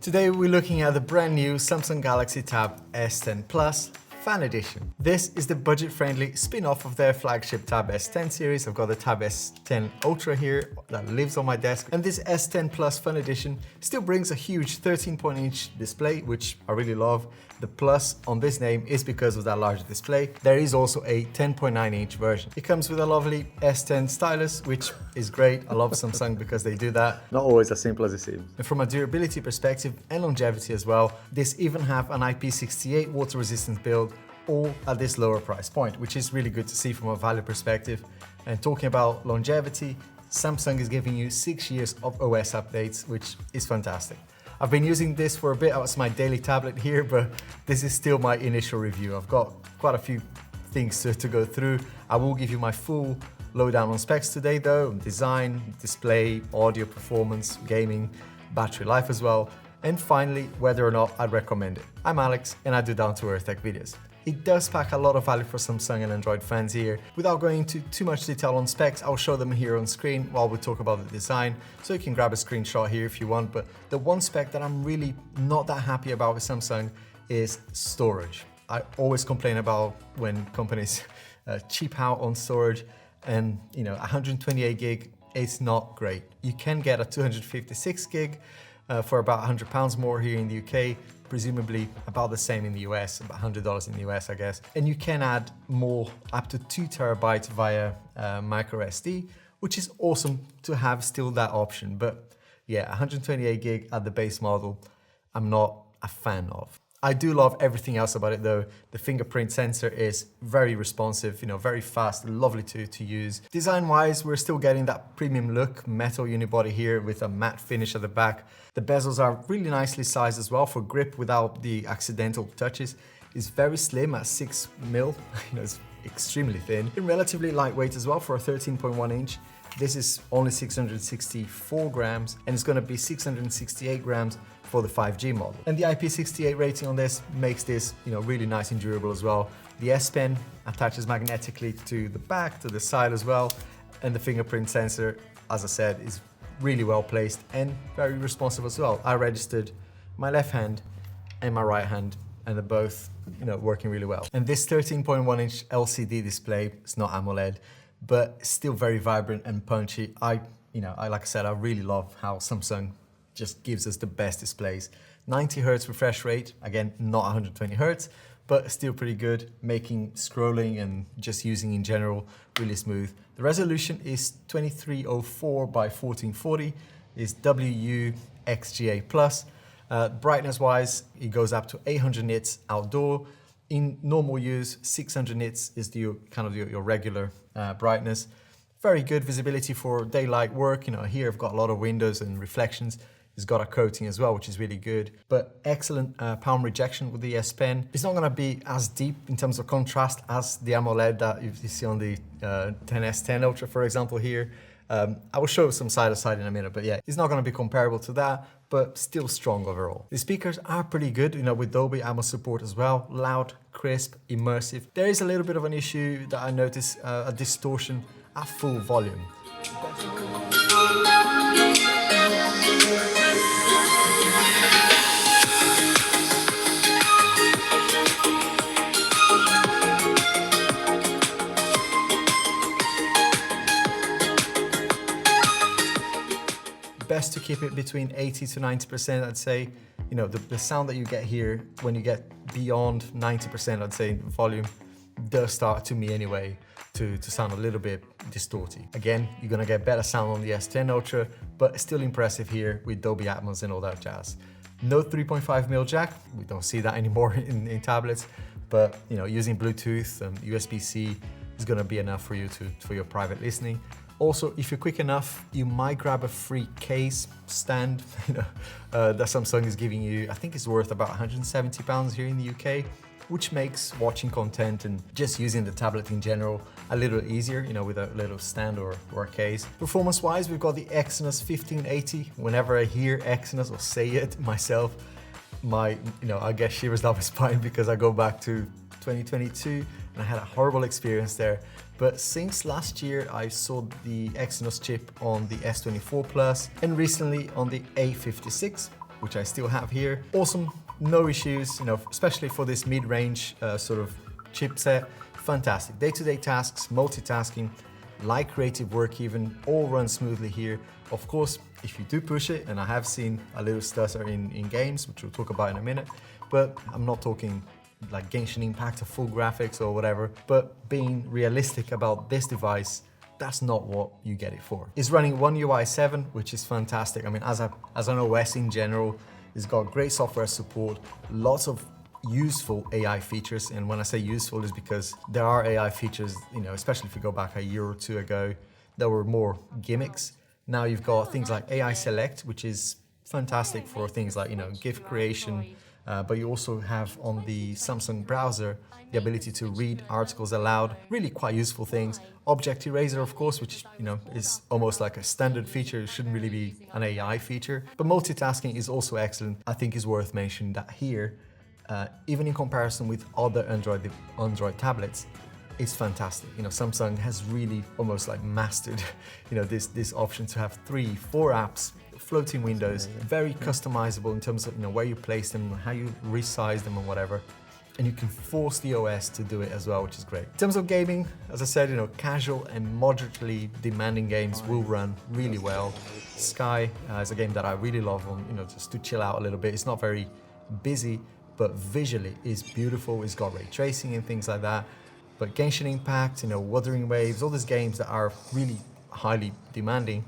Today we're looking at the brand new Samsung Galaxy Tab S10 Plus Fan Edition. This is the budget-friendly spin-off of their flagship Tab S10 series. I've got the Tab S10 Ultra here that lives on my desk, and this S10 Plus Fan Edition still brings a huge 13-inch display, which I really love. The plus on this name is because of that larger display. There is also a 10.9-inch version. It comes with a lovely S10 stylus, which is great. I love Samsung because they do that. Not always as simple as it seems. And from a durability perspective and longevity as well, this even have an IP68 water resistant build, all at this lower price point, which is really good to see from a value perspective. And talking about longevity, Samsung is giving you 6 years of OS updates, which is fantastic. I've been using this for a bit as my daily tablet here, but this is still my initial review. I've got quite a few things to go through. I will give you my full lowdown on specs today though, design, display, audio performance, gaming, battery life as well, and finally, whether or not I'd recommend it. I'm Alex and I do down-to-earth tech videos. It does pack a lot of value for Samsung and Android fans here. Without going into too much detail on specs, I'll show them here on screen while we talk about the design, so you can grab a screenshot here if you want. But the one spec that I'm really not that happy about with Samsung is storage. I always complain about when companies cheap out on storage, and 128 gig, it's not great. You can get a 256 gig for about £100 more here in the UK, presumably about the same in the US, about $100 in the US, I guess. And you can add more, up to 2 terabytes via micro SD, which is awesome to have still that option. But yeah, 128 gig at the base model, I'm not a fan of. I do love everything else about it though. The fingerprint sensor is very responsive, very fast, lovely to use. Design-wise, we're still getting that premium look, metal unibody here with a matte finish at the back. The bezels are really nicely sized as well for grip without the accidental touches. It's very slim at 6mm, it's extremely thin. And relatively lightweight as well for a 13.1 inch. This is only 664 grams and it's going to be 668 grams for the 5G model. And the IP68 rating on this makes this really nice and durable as well. The S Pen attaches magnetically to the back, to the side as well. And the fingerprint sensor, as I said, is really well placed and very responsive as well. I registered my left hand and my right hand and they're both working really well. And this 13.1 inch LCD display, it's not AMOLED, but still very vibrant and punchy. Like I said, I really love how Samsung just gives us the best displays. 90 Hz refresh rate, again, not 120 Hz, but still pretty good, making scrolling and just using in general really smooth. The resolution is 2304 by 1440, is WUXGA+. Brightness-wise, it goes up to 800 nits outdoor. In normal use, 600 nits is your regular brightness. Very good visibility for daylight work. Here I've got a lot of windows and reflections. It's got a coating as well, which is really good. But excellent palm rejection with the S Pen. It's not going to be as deep in terms of contrast as the AMOLED that you see on the S10 Ultra, for example, here. I will show some side-to-side in a minute, but yeah, it's not going to be comparable to that, but still strong overall. The speakers are pretty good, with Dolby Atmos support as well. Loud, crisp, immersive. There is a little bit of an issue that I notice, a distortion at full volume. Best to keep it between 80 to 90%, I'd say. The sound that you get here, when you get beyond 90%, I'd say, volume, does start, to me anyway, to sound a little bit distorted. Again, you're gonna get better sound on the S10 Ultra, but still impressive here with Dolby Atmos and all that jazz. No 3.5mm jack, we don't see that anymore in tablets, but using Bluetooth and USB-C is gonna be enough for you for your private listening. Also, if you're quick enough, you might grab a free case stand that Samsung is giving you. I think it's worth about £170 here in the UK, which makes watching content and just using the tablet in general a little easier, with a little stand or a case. Performance-wise, we've got the Exynos 1580. Whenever I hear Exynos or say it myself, I get shivers down my spine because I go back to 2022 and I had a horrible experience there. But since last year, I saw the Exynos chip on the S24 Plus and recently on the A56. which I still have here. Awesome, no issues, especially for this mid-range sort of chipset. Fantastic. Day-to-day tasks, multitasking, light creative work even, all runs smoothly here. Of course, if you do push it, and I have seen a little stutter in games, which we'll talk about in a minute, but I'm not talking like Genshin Impact or full graphics or whatever, but being realistic about this device, that's not what you get it for. It's running One UI 7, which is fantastic. I mean, as an OS in general, it's got great software support, lots of useful AI features. And when I say useful, is because there are AI features, especially if you go back a year or two ago, there were more gimmicks. Now you've got things like AI Select, which is fantastic for things like, GIF creation, but you also have on the Samsung browser the ability to read articles aloud, really quite useful things. Object Eraser, of course, which is almost like a standard feature. It shouldn't really be an AI feature, but multitasking is also excellent. I think it's worth mentioning that here, even in comparison with other Android tablets, it's fantastic. Samsung has really almost like mastered, this option to have 3-4 apps, floating windows, very customizable in terms of where you place them, how you resize them, and whatever. And you can force the OS to do it as well, which is great. In terms of gaming, as I said, casual and moderately demanding games will run really well. Sky is a game that I really love on, just to chill out a little bit. It's not very busy, but visually is beautiful. It's got ray tracing and things like that. But Genshin Impact, Wuthering Waves, all these games that are really highly demanding,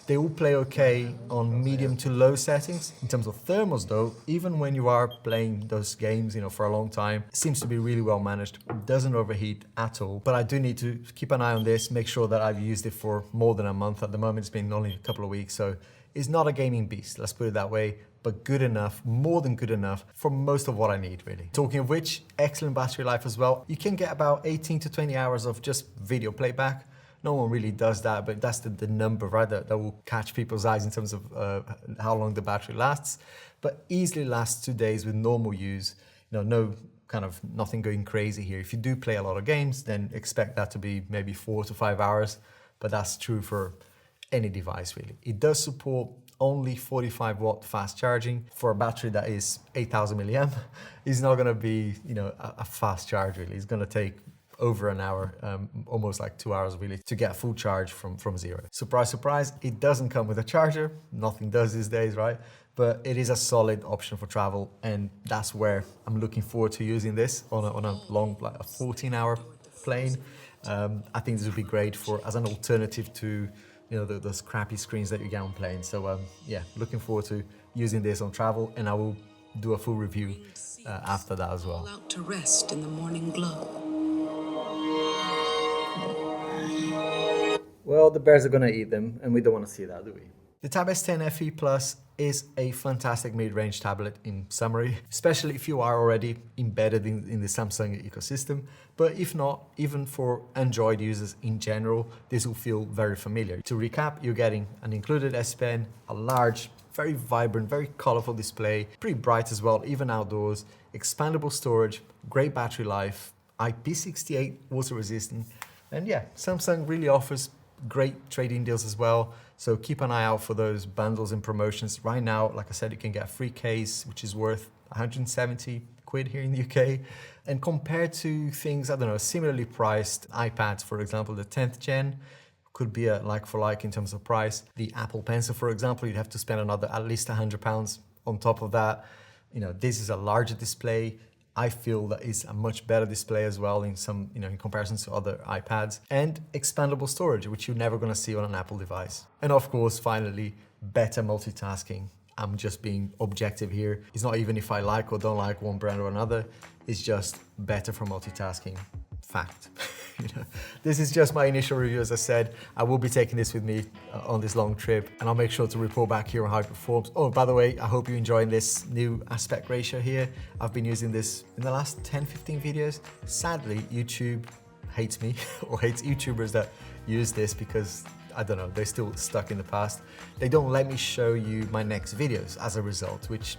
they all play okay on medium to low settings. In terms of thermals though, even when you are playing those games, for a long time, it seems to be really well managed. It doesn't overheat at all. But I do need to keep an eye on this, make sure that I've used it for more than a month. At the moment, it's been only a couple of weeks. So it's not a gaming beast, let's put it that way, but good enough, more than good enough for most of what I need, really. Talking of which, excellent battery life as well. You can get about 18 to 20 hours of just video playback. No one really does that, but that's the number, right, that will catch people's eyes in terms of how long the battery lasts. But easily lasts 2 days with normal use. No kind of nothing going crazy here. If you do play a lot of games, then expect that to be maybe 4 to 5 hours, but that's true for any device, really. It does support only 45 watt fast charging for a battery that is 8,000 milliamp. It's not going to be, a fast charge, really. It's going to take over an hour, almost like 2 hours really, to get a full charge from zero. Surprise, surprise, it doesn't come with a charger. Nothing does these days, right? But it is a solid option for travel, and that's where I'm looking forward to using this on a long, like a 14-hour plane. I think this would be great as an alternative to those crappy screens that you get on planes. So yeah, looking forward to using this on travel, and I will do a full review after that as well. Out to rest in the morning glow. Well, the bears are gonna eat them, and we don't want to see that, do we? The Tab S10 FE Plus is a fantastic mid-range tablet in summary, especially if you are already embedded in the Samsung ecosystem. But if not, even for Android users in general, this will feel very familiar. To recap, you're getting an included S Pen, a large, very vibrant, very colorful display, pretty bright as well, even outdoors, expandable storage, great battery life, IP68 water resistant, and yeah, Samsung really offers great trade-in deals as well. So keep an eye out for those bundles and promotions. Right now, like I said, you can get a free case, which is worth 170 quid here in the UK. And compared to things, I don't know, similarly priced iPads, for example, the 10th gen, could be a like for like in terms of price. The Apple Pencil, for example, you'd have to spend another at least £100 on top of that. This is a larger display. I feel that it's a much better display as well in in comparison to other iPads, and expandable storage, which you're never going to see on an Apple device. And of course, finally, better multitasking. I'm just being objective here. It's not even if I like or don't like one brand or another. It's just better for multitasking. Fact. This is just my initial review. As I said, I will be taking this with me on this long trip, and I'll make sure to report back here on how it performs. Oh, by the way, I hope you're enjoying this new aspect ratio here. I've been using this in the last 10-15 videos. Sadly, YouTube hates me or hates YouTubers that use this because, I don't know, they're still stuck in the past. They don't let me show you my next videos as a result, which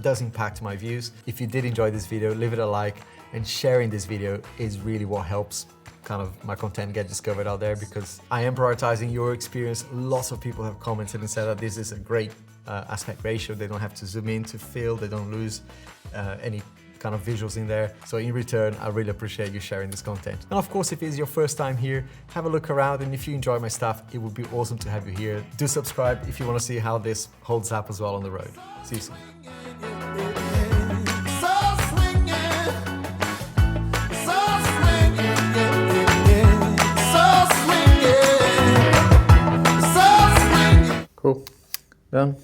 does impact my views. If you did enjoy this video, leave it a like, and sharing this video is really what helps kind of my content get discovered out there, because I am prioritizing your experience. Lots of people have commented and said that this is a great aspect ratio. They don't have to zoom in to feel, they don't lose any kind of visuals in there. So in return, I really appreciate you sharing this content. And of course, if it's your first time here, have a look around, and if you enjoy my stuff, it would be awesome to have you here. Do subscribe if you want to see how this holds up as well on the road. See you soon. Cool. Done.